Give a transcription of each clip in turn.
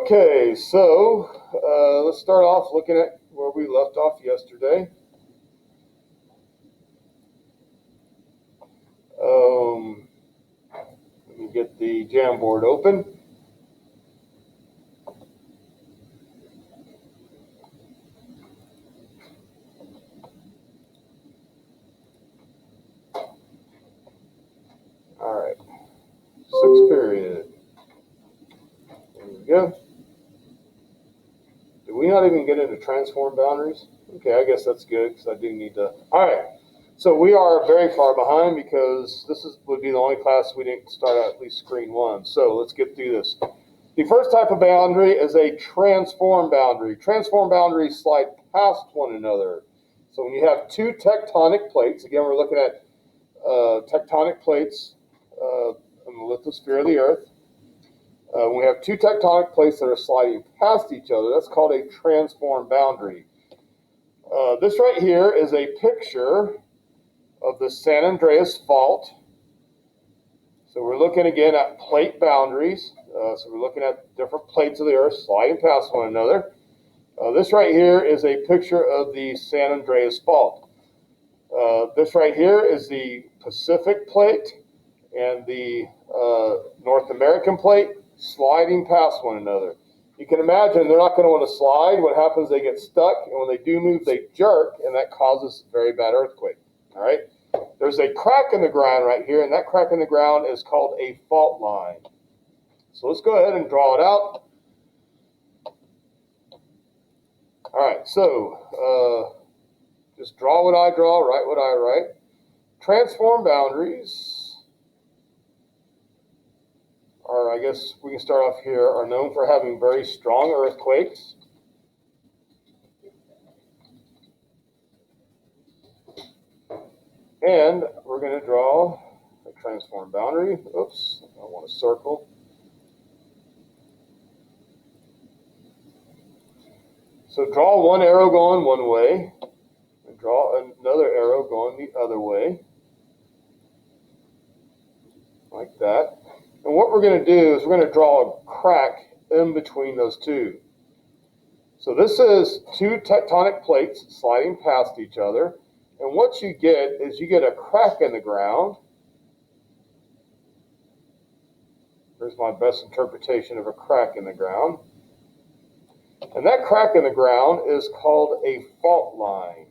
Okay, so let's start off looking at where we left off yesterday. Let me get the Jamboard open. All right, 6th period. There we go. Did we not even get into transform boundaries? Okay, I guess that's good because I do need to. All right, so we are very far behind because this would be the only class we didn't start at least screen 1. So let's get through this. The first type of boundary is a transform boundary. Transform boundaries slide past one another. So when you have two tectonic plates, again, we're looking at tectonic plates in the lithosphere of the Earth. When we have two tectonic plates that are sliding past each other, that's called a transform boundary. This right here is a picture of the San Andreas Fault. So we're looking again at plate boundaries. So we're looking at different plates of the Earth sliding past one another. This right here is a picture of the San Andreas Fault. This right here is the Pacific plate and the North American plate sliding past one another. You can imagine they're not going to want to slide. What happens, they get stuck, and when they do move, they jerk, and that causes a very bad earthquake. All right? There's a crack in the ground right here, and that crack in the ground is called a fault line. So let's go ahead and draw it out. All right, so just draw what I draw, write what I write. Transform boundaries are, I guess we can start off here, are known for having very strong earthquakes. And we're going to draw a transform boundary. Oops, I want a circle. So draw one arrow going one way, and draw another arrow going the other way, like that. And what we're going to do is we're going to draw a crack in between those two. So this is two tectonic plates sliding past each other. And what you get is you get a crack in the ground. Here's my best interpretation of a crack in the ground. And that crack in the ground is called a fault line.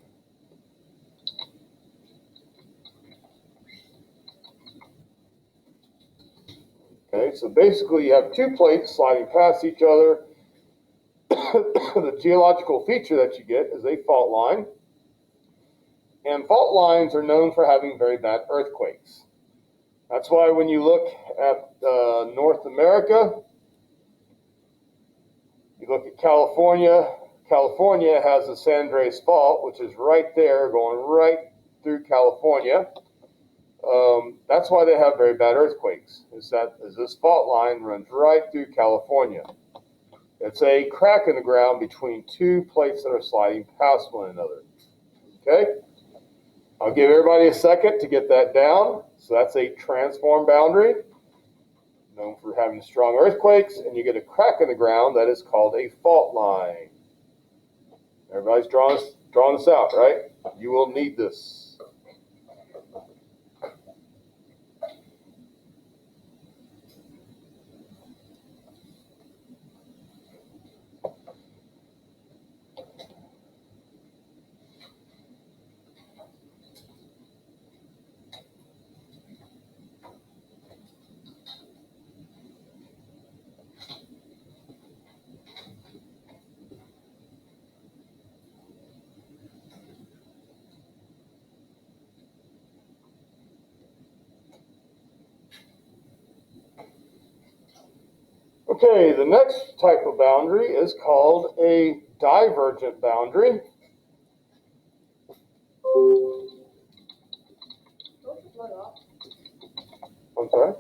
Okay, so basically you have two plates sliding past each other. The geological feature that you get is a fault line. And fault lines are known for having very bad earthquakes. That's why when you look at North America, you look at California. California has the San Andreas Fault, which is right there, going right through California. That's why they have very bad earthquakes. Is this fault line runs right through California. It's a crack in the ground between two plates that are sliding past one another. Okay? I'll give everybody a second to get that down. So that's a transform boundary, known for having strong earthquakes, and you get a crack in the ground that is called a fault line. Everybody's drawing this out, right? You will need this. Okay, the next type of boundary is called a divergent boundary. I'm sorry?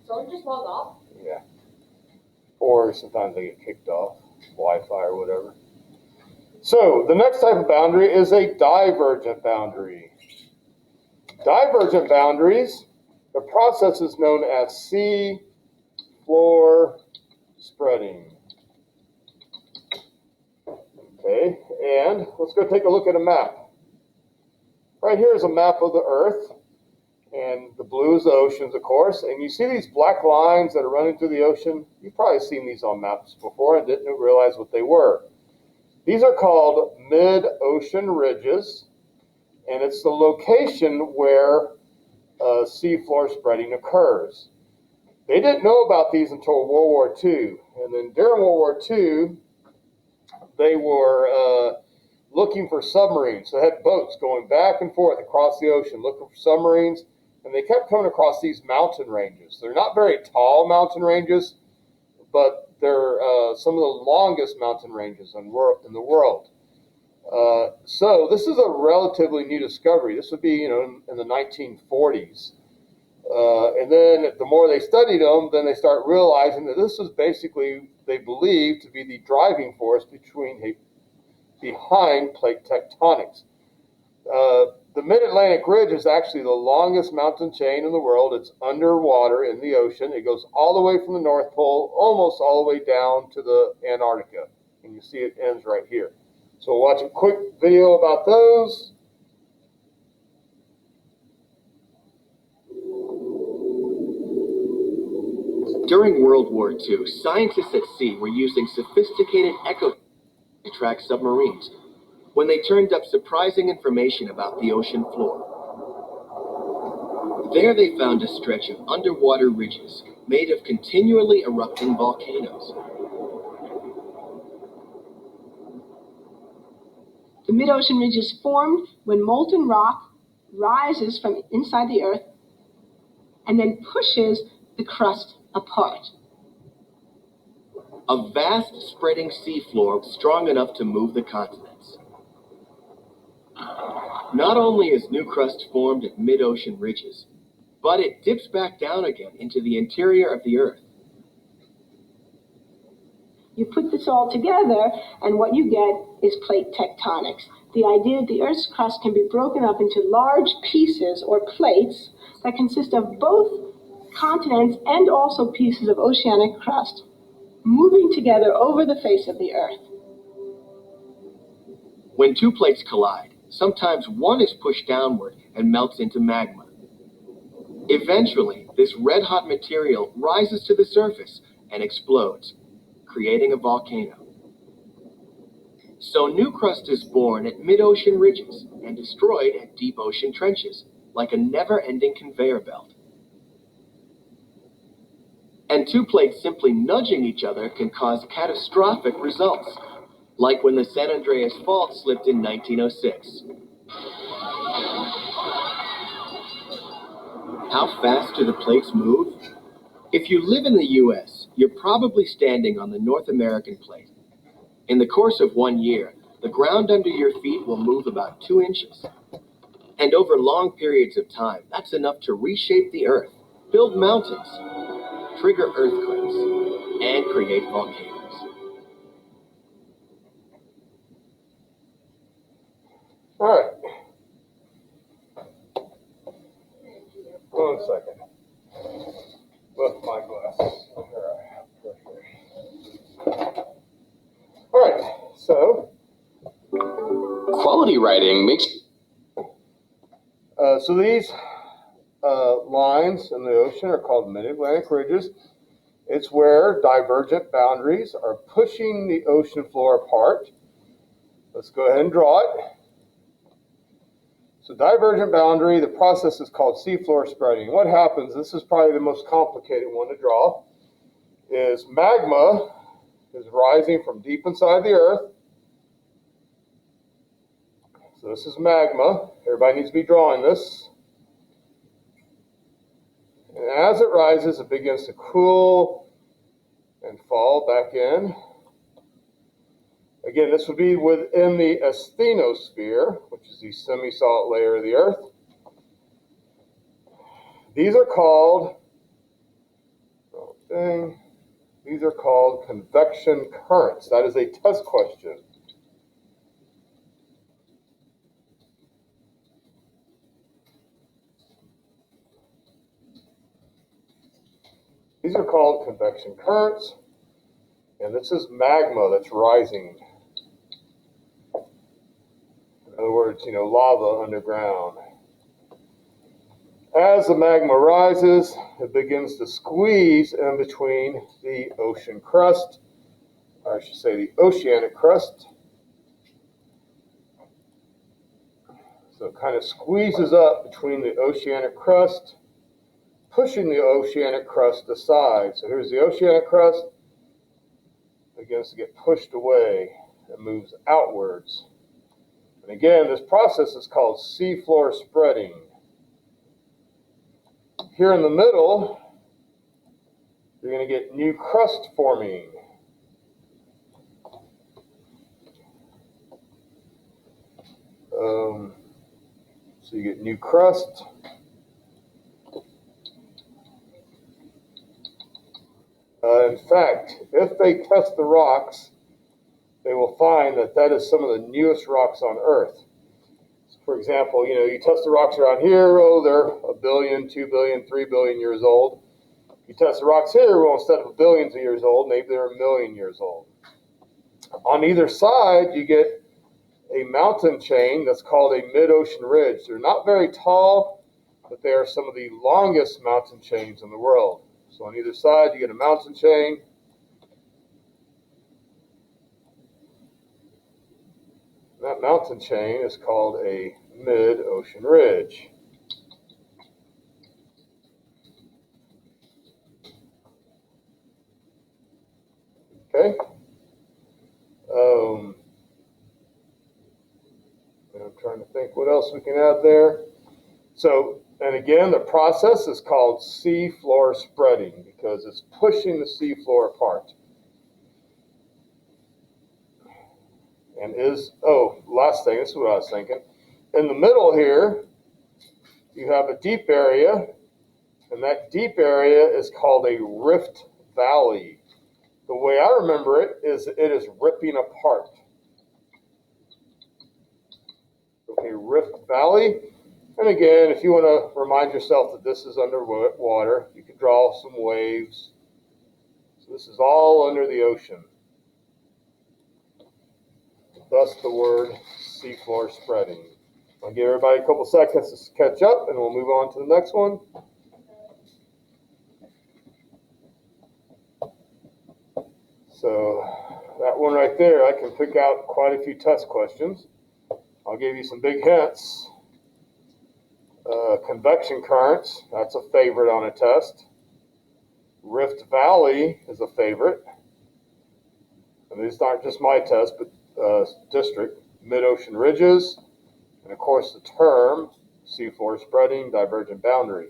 Don't just log off? Yeah. Or sometimes they get kicked off, Wi-Fi or whatever. So the next type of boundary is a divergent boundary. Divergent boundaries, the process is known as sea floor spreading. Okay, and let's go take a look at a map. Right here is a map of the Earth, and the blue is the oceans, of course, and you see these black lines that are running through the ocean. You've probably seen these on maps before and didn't realize what they were. These are called mid-ocean ridges, and it's the location where seafloor spreading occurs. They didn't know about these until World War II, and then during World War II, they were looking for submarines. So they had boats going back and forth across the ocean looking for submarines, and they kept coming across these mountain ranges. They're not very tall mountain ranges, but they're some of the longest mountain ranges in the world. So this is a relatively new discovery. This would be, in the 1940s. And then the more they studied them, then they start realizing that this is basically, they believe, to be the driving force behind plate tectonics. The Mid-Atlantic Ridge is actually the longest mountain chain in the world. It's underwater in the ocean. It goes all the way from the North Pole, almost all the way down to the Antarctica. And you see it ends right here. So we'll watch a quick video about those. During World War II, scientists at sea were using sophisticated echo to track submarines when they turned up surprising information about the ocean floor. There they found a stretch of underwater ridges made of continually erupting volcanoes. The mid-ocean ridge is formed when molten rock rises from inside the Earth and then pushes the crust apart. A vast spreading seafloor strong enough to move the continents. Not only is new crust formed at mid-ocean ridges, but it dips back down again into the interior of the Earth. You put this all together, and what you get is plate tectonics. The idea that the Earth's crust can be broken up into large pieces or plates that consist of both continents and also pieces of oceanic crust moving together over the face of the Earth. When two plates collide, sometimes one is pushed downward and melts into magma. Eventually, this red-hot material rises to the surface and explodes, creating a volcano. So new crust is born at mid-ocean ridges and destroyed at deep ocean trenches, like a never-ending conveyor belt. And two plates simply nudging each other can cause catastrophic results, like when the San Andreas Fault slipped in 1906. How fast do the plates move? If you live in the US, you're probably standing on the North American plate. In the course of 1 year, the ground under your feet will move about 2 inches. And over long periods of time, that's enough to reshape the Earth, build mountains, trigger earthquakes, and create volcanoes. All right. 1 second. With my glasses. All right. So. Quality writing makes. So these lines in the ocean are called mid-Atlantic ridges. It's where divergent boundaries are pushing the ocean floor apart. Let's go ahead and draw it. So divergent boundary, the process is called seafloor spreading. What happens, this is probably the most complicated one to draw, is magma is rising from deep inside the Earth. So this is magma. Everybody needs to be drawing this. And as it rises, it begins to cool and fall back in. Again, this would be within the asthenosphere, which is the semi-solid layer of the Earth. These are called convection currents. That is a test question. These are called convection currents, and this is magma that's rising. In other words, lava underground. As the magma rises, it begins to squeeze in between the ocean crust, or I should say the oceanic crust. So it kind of squeezes up between the oceanic crust, pushing the oceanic crust aside. So here's the oceanic crust, begins to get pushed away and moves outwards. And again, this process is called seafloor spreading. Here in the middle, you're going to get new crust forming. So you get new crust. In fact, if they test the rocks, they will find that that is some of the newest rocks on Earth. So for example, you test the rocks around here, they're 1 billion, 2 billion, 3 billion years old. You test the rocks here, instead of billions of years old, maybe they're 1 million years old. On either side, you get a mountain chain that's called a mid-ocean ridge. They're not very tall, but they are some of the longest mountain chains in the world. So on either side, you get a mountain chain. That mountain chain is called a mid-ocean ridge. Okay? I'm trying to think what else we can add there. So, and again, the process is called seafloor spreading because it's pushing the seafloor apart. And last thing, this is what I was thinking. In the middle here, you have a deep area, and that deep area is called a rift valley. The way I remember it is ripping apart. Okay, rift valley. And again, if you want to remind yourself that this is underwater, you can draw some waves. So this is all under the ocean. Thus the word seafloor spreading. I'll give everybody a couple seconds to catch up, and we'll move on to the next one. So that one right there, I can pick out quite a few test questions. I'll give you some big hints. Convection currents, that's a favorite on a test. Rift Valley is a favorite. And these aren't just my test, but district. Mid-ocean ridges, and of course the term seafloor spreading, divergent boundary.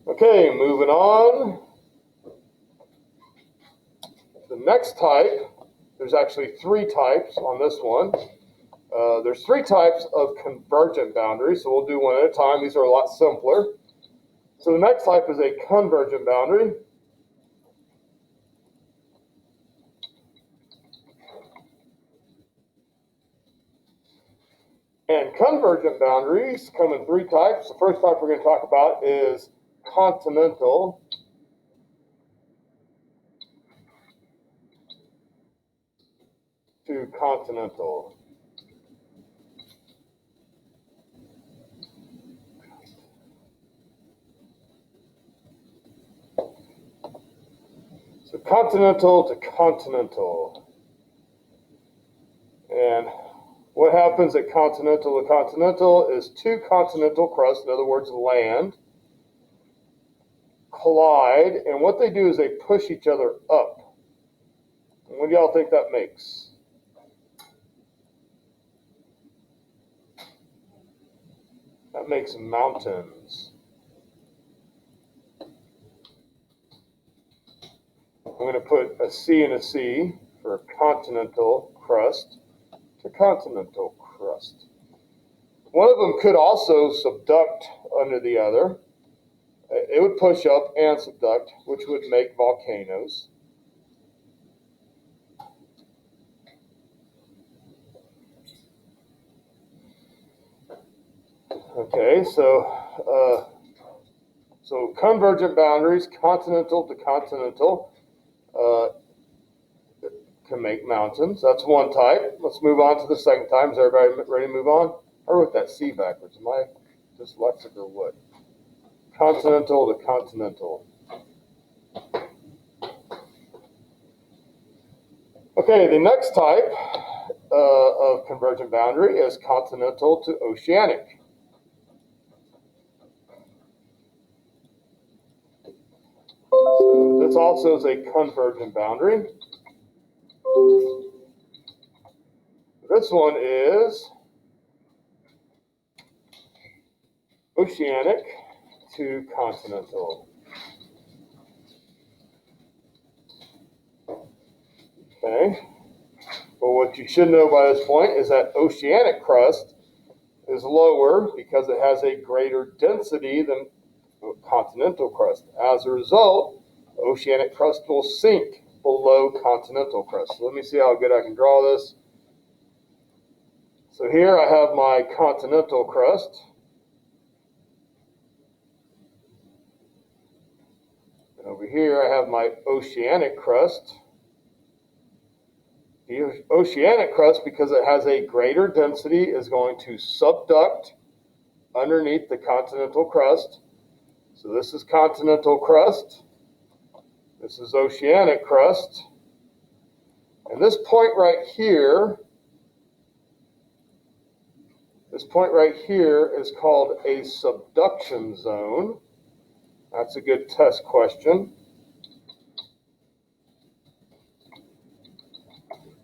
Okay, moving on. The next type, there's actually 3 types on this one. There's 3 types of convergent boundaries, so we'll do one at a time. These are a lot simpler. So the next type is a convergent boundary. And convergent boundaries come in 3 types. The first type we're going to talk about is continental. To continental. So continental to continental. And what happens at continental to continental is 2 continental crusts, in other words, land, collide, and what they do is they push each other up. And what do y'all think that makes? That makes mountains. I'm going to put a C and a C for continental crust to continental crust. One of them could also subduct under the other. It would push up and subduct, which would make volcanoes. Okay, so convergent boundaries, continental to continental. can make mountains. That's one type. Let's move on to the second type. Is everybody ready to move on? I wrote that C backwards. Am I dyslexic or what? Continental to continental. Okay, the next type of convergent boundary is continental to oceanic. So this also is a convergent boundary. This one is oceanic to continental. Okay. But what you should know by this point is that oceanic crust is lower because it has a greater density than continental crust. As a result, oceanic crust will sink below continental crust. So let me see how good I can draw this. So here I have my continental crust. And over here I have my oceanic crust. The oceanic crust, because it has a greater density, is going to subduct underneath the continental crust. So this is continental crust. This is oceanic crust. And this point right here is called a subduction zone. That's a good test question.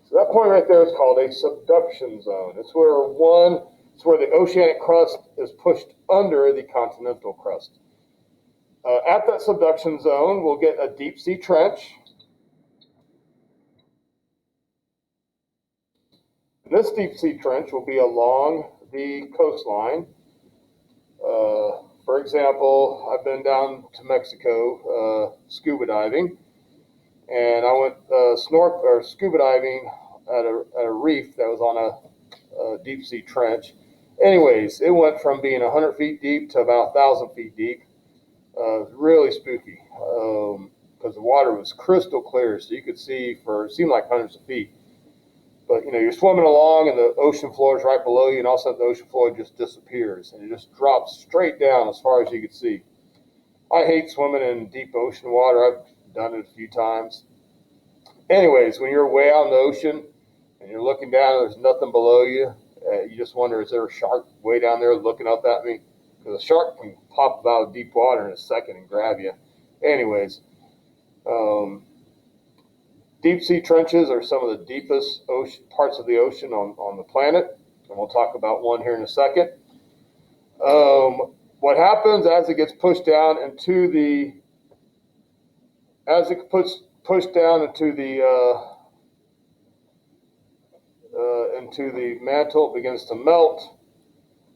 So that point right there is called a subduction zone. It's where the oceanic crust is pushed under the continental crust. At that subduction zone, we'll get a deep sea trench. And this deep sea trench will be along the coastline. For example, I've been down to Mexico scuba diving, and I went scuba diving at a reef that was on a deep sea trench. Anyways, it went from being 100 feet deep to about 1,000 feet deep. Really spooky because the water was crystal clear, so you could see it seemed like hundreds of feet. But you're swimming along and the ocean floor is right below you, and all of a sudden the ocean floor just disappears and it just drops straight down as far as you can see. I hate swimming in deep ocean water. I've done it a few times. Anyways, when you're way out in the ocean and you're looking down and there's nothing below you, you just wonder, is there a shark way down there looking up at me? Because a shark can pop out of deep water in a second and grab you. Anyways, deep sea trenches are some of the deepest parts of the ocean on the planet, and we'll talk about one here in a second. What happens as it gets pushed down into the mantle, it begins to melt.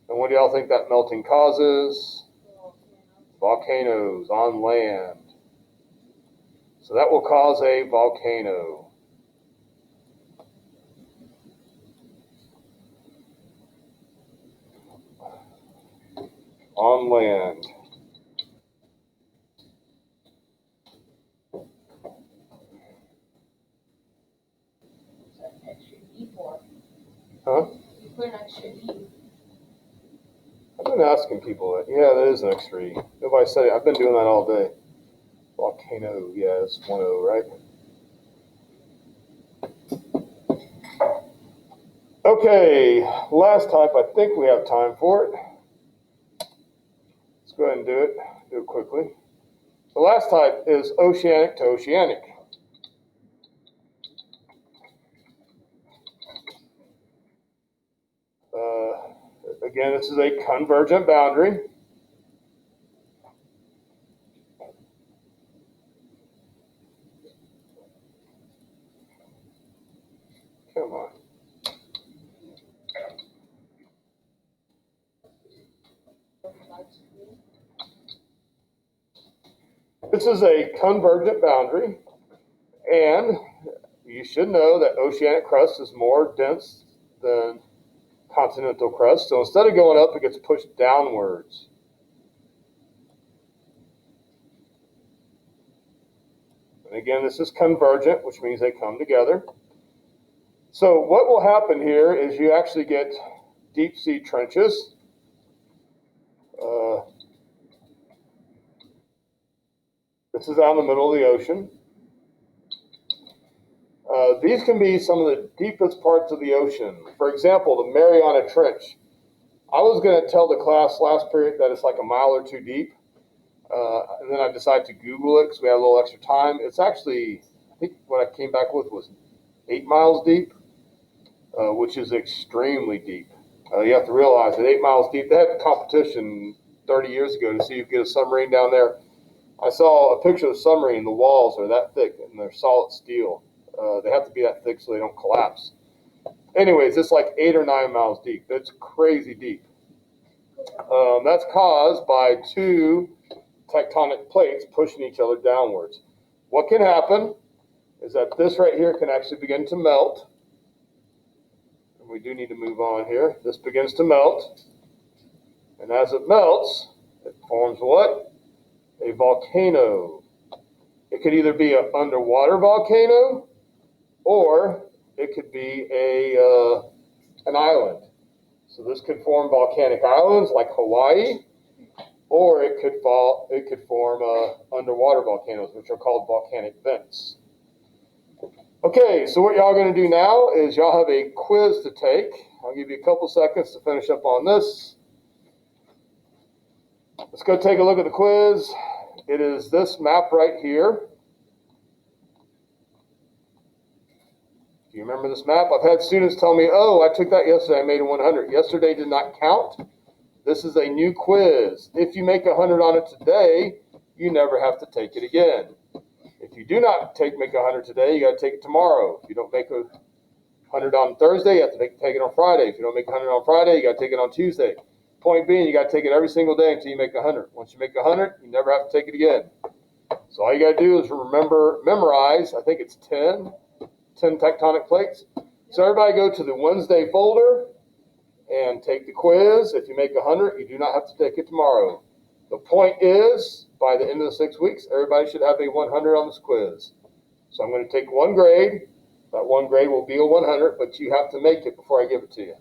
And what do y'all think that melting causes? Volcanoes on land. So that will cause a volcano. On land. Huh? You put an extra E. I've been asking people that. Yeah, that is an extra E. Nobody said it. I've been doing that all day. Volcano, yeah, it's 1-0, right? Okay, last type, I think we have time for it. Let's go ahead and do it quickly. The last type is oceanic to oceanic. Again, this is a convergent boundary. Come on. This is a convergent boundary, and you should know that oceanic crust is more dense than continental crust. So instead of going up, it gets pushed downwards. And again, this is convergent, which means they come together. So what will happen here is you actually get deep sea trenches. This is out in the middle of the ocean. These can be some of the deepest parts of the ocean. For example, the Mariana Trench. I was going to tell the class last period that it's like a mile or two deep. And then I decided to Google it because we had a little extra time. It's actually, I think what I came back with was 8 miles deep, which is extremely deep. You have to realize that 8 miles deep, they had a competition 30 years ago to see if you could get a submarine down there. I saw a picture of the submarine. The walls are that thick and they're solid steel. They have to be that thick so they don't collapse. Anyways, it's like 8 or 9 miles deep. It's crazy deep. That's caused by two tectonic plates pushing each other downwards. What can happen is that this right here can actually begin to melt. And we do need to move on here. This begins to melt. And as it melts, it forms what? A volcano. It could either be an underwater volcano or it could be an island. So this could form volcanic islands like Hawaii, or it could form underwater volcanoes, which are called volcanic vents. Okay, so what y'all are going to do now is y'all have a quiz to take. I'll give you a couple seconds to finish up on this. Let's go take a look at the quiz. It is this map right here. Do you remember this map? I've had students tell me, oh, I took that yesterday, I made a 100. Yesterday did not count. This is a new quiz. If you make 100 on it today, you never have to take it again. If you do not make 100 today, you got to take it tomorrow. If you don't make 100 on Thursday, you have to take it on Friday. If you don't make 100 on Friday, you got to take it on Tuesday. Point being, you got to take it every single day until you make 100. Once you make 100, you never have to take it again. So all you got to do is memorize, I think it's 10 tectonic plates. So everybody go to the Wednesday folder and take the quiz. If you make 100, you do not have to take it tomorrow. The point is, by the end of the 6 weeks, everybody should have a 100 on this quiz. So I'm going to take one grade. That one grade will be a 100, but you have to make it before I give it to you.